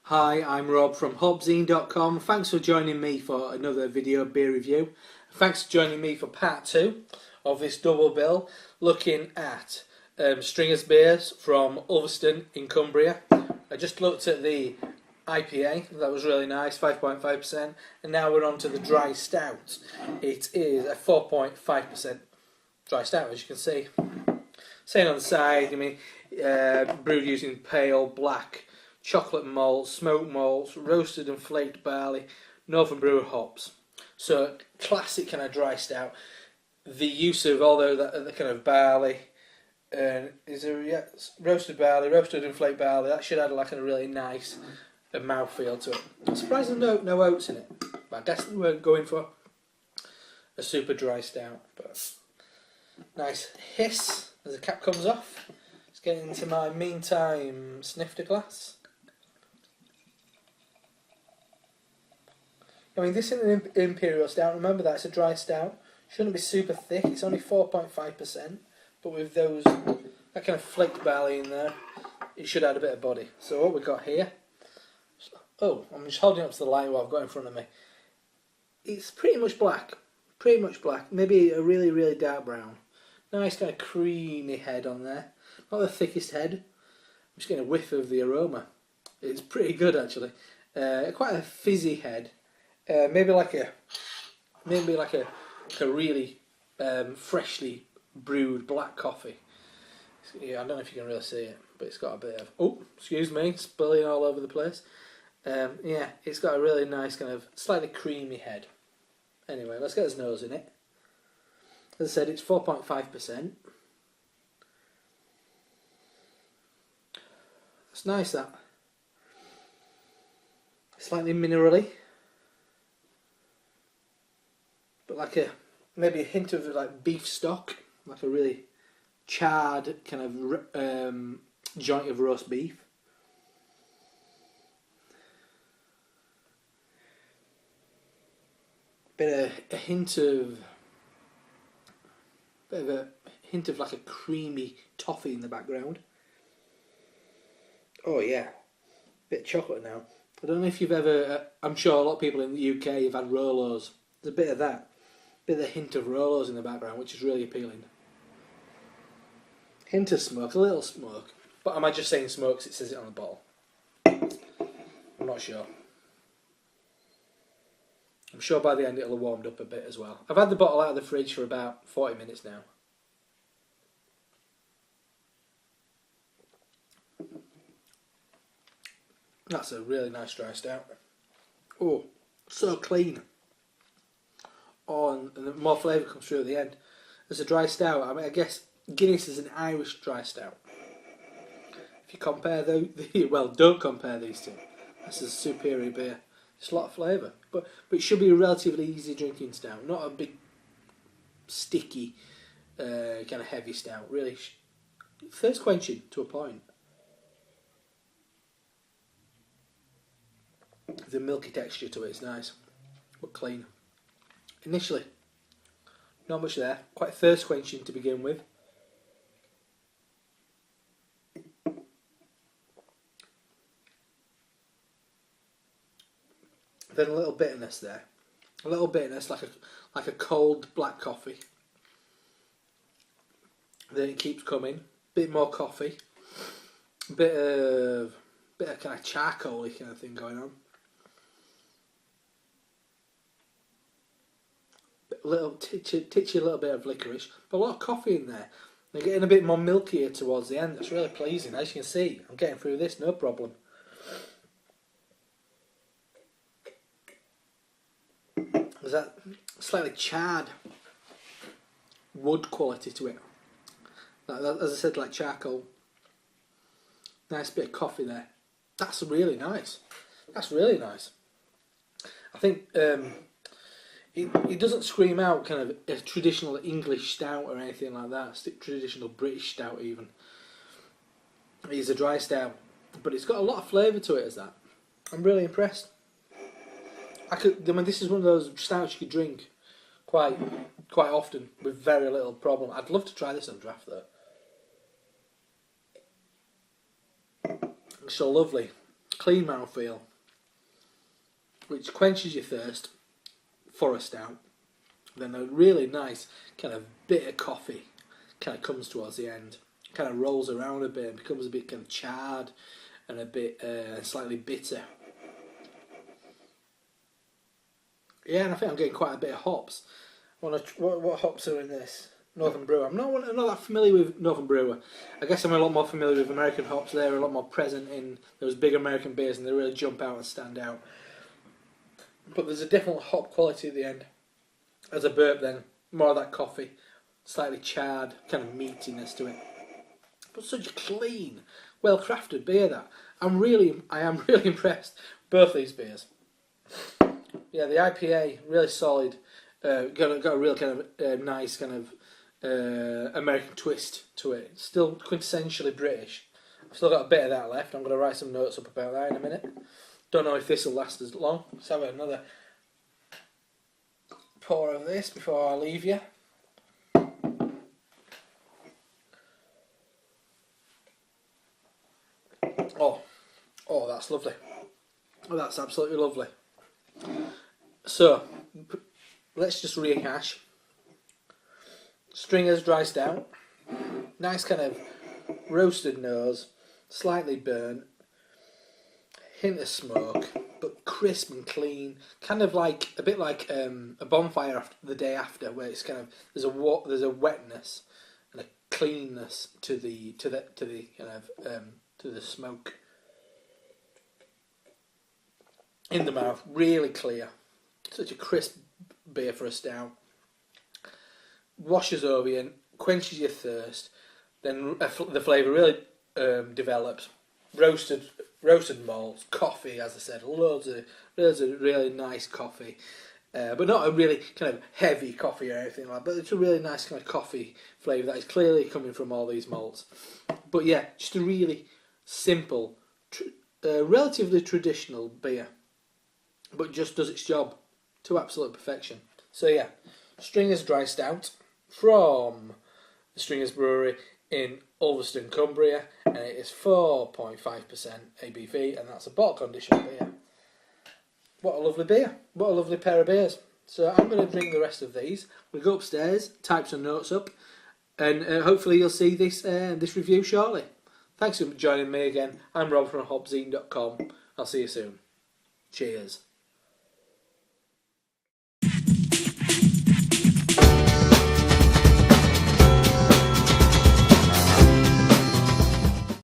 Hi, I'm Rob from HopZine.com. Thanks for joining me for another video beer review. Thanks for joining me for part 2 of this double bill, looking at Stringer's beers from Ulverston in Cumbria. I just looked at the IPA, that was really nice, 5.5%, and now we're on to the dry stout. It is a 4.5% dry stout, as you can see. Saying on the side, brewed using pale black chocolate malts, smoked malts, roasted and flaked barley, Northern Brewer hops. So classic kind of dry stout. The use of all the kind of barley, roasted barley, roasted and flaked barley. That should add like a really nice mouthfeel to it. I'm surprised there's no oats in it, but I definitely weren't going for a super dry stout. But nice hiss as the cap comes off. Just getting into my meantime snifter glass. This is an imperial stout. Remember that it's a dry stout. Shouldn't be super thick. It's only 4.5%, but with that kind of flaked barley in there, it should add a bit of body. So what we've got here. Oh, I'm just holding up to the light what I've got in front of me. It's pretty much black. Pretty much black. Maybe a really, really dark brown. Nice kind of creamy head on there. Not the thickest head. I'm just getting a whiff of the aroma. It's pretty good actually. Quite a fizzy head. Maybe like a really freshly brewed black coffee. Yeah, I don't know if you can really see it, but it's got a bit of, oh, excuse me, spilling all over the place. Yeah, it's got a really nice kind of slightly creamy head. Anyway, let's get his nose in it. As I said, it's 4.5%. It's nice, that. Slightly minerally. But maybe a hint of like beef stock, like a really charred kind of joint of roast beef. A hint of like a creamy toffee in the background. Oh yeah, bit of chocolate now. I don't know if you've ever. I'm sure a lot of people in the UK have had Rolos. There's a bit of that. Bit of a hint of Rolos in the background, which is really appealing. Hint of smoke, a little smoke. But am I just saying smoke because it says it on the bottle? I'm not sure. I'm sure by the end it'll have warmed up a bit as well. I've had the bottle out of the fridge for about 40 minutes now. That's a really nice dry stout. Oh, so clean. Oh, and more flavour comes through at the end. There's a dry stout. I guess Guinness is an Irish dry stout. If you compare don't compare these two. This is a superior beer. It's a lot of flavour, but it should be a relatively easy drinking stout, not a big, sticky, kind of heavy stout. Really, thirst quenching to a point. The milky texture to it is nice, but clean. Initially, not much there. Quite thirst quenching to begin with. Then a little bitterness there. A little bitterness, like a cold black coffee. Then it keeps coming. Bit more coffee. Bit of kind of charcoal-y kind of thing going on. Titchy little bit of licorice, but a lot of coffee in there. They're getting a bit more milkier towards the end. That's really pleasing. As you can see, I'm getting through this no problem. There's that slightly charred wood quality to it. As I said, like charcoal. Nice bit of coffee there. That's really nice. That's really nice. I think it doesn't scream out kind of a traditional English stout or anything like that. Traditional British stout even. It's a dry stout, but it's got a lot of flavour to it as that. I'm really impressed. This is one of those stouts you could drink quite often with very little problem. I'd love to try this on draft though. It's so lovely. clean mouthfeel, which quenches your thirst for a stout. Then a really nice kind of bitter coffee kind of comes towards the end. Kind of rolls around a bit and becomes a bit kind of charred and a bit slightly bitter. Yeah, and I think I'm getting quite a bit of hops. What hops are in this? Northern Brewer. I'm not that familiar with Northern Brewer. I guess I'm a lot more familiar with American hops. They're a lot more present in those big American beers and they really jump out and stand out. But there's a different hop quality at the end. As a burp then, more of that coffee, slightly charred, kind of meatiness to it. But such a clean, well-crafted beer that. I am really impressed with both these beers. Yeah, the IPA, really solid, got a real kind of nice kind of American twist to it. Still quintessentially British. I've still got a bit of that left. I'm going to write some notes up about that in a minute. Don't know if this will last as long. Let's have another pour of this before I leave you. Oh, that's lovely. Oh, that's absolutely lovely. So, let's just rehash. Stringer's Dry Stout. Nice kind of roasted nose, slightly burnt, hint of smoke, but crisp and clean. Kind of like a bit like a bonfire the day after, where it's kind of there's a wetness and a cleanness to the kind of to the smoke in the mouth. Really clear. Such a crisp beer for a stout. Washes over you, quenches your thirst. Then the flavour really develops. Roasted malts, coffee, as I said, loads of really nice coffee, but not a really kind of heavy coffee or anything like that. But it's a really nice kind of coffee flavour that is clearly coming from all these malts. But yeah, just a really simple, relatively traditional beer, but just does its job to absolute perfection. So yeah, Stringer's Dry Stout from the Stringer's Brewery in Ulverston, Cumbria, and it is 4.5% ABV, and that's a bottle condition beer. What a lovely beer. What a lovely pair of beers. So I'm going to drink the rest of these. We'll go upstairs, type some notes up, and hopefully you'll see this review shortly. Thanks for joining me again. I'm Rob from HopZine.com. I'll see you soon. Cheers.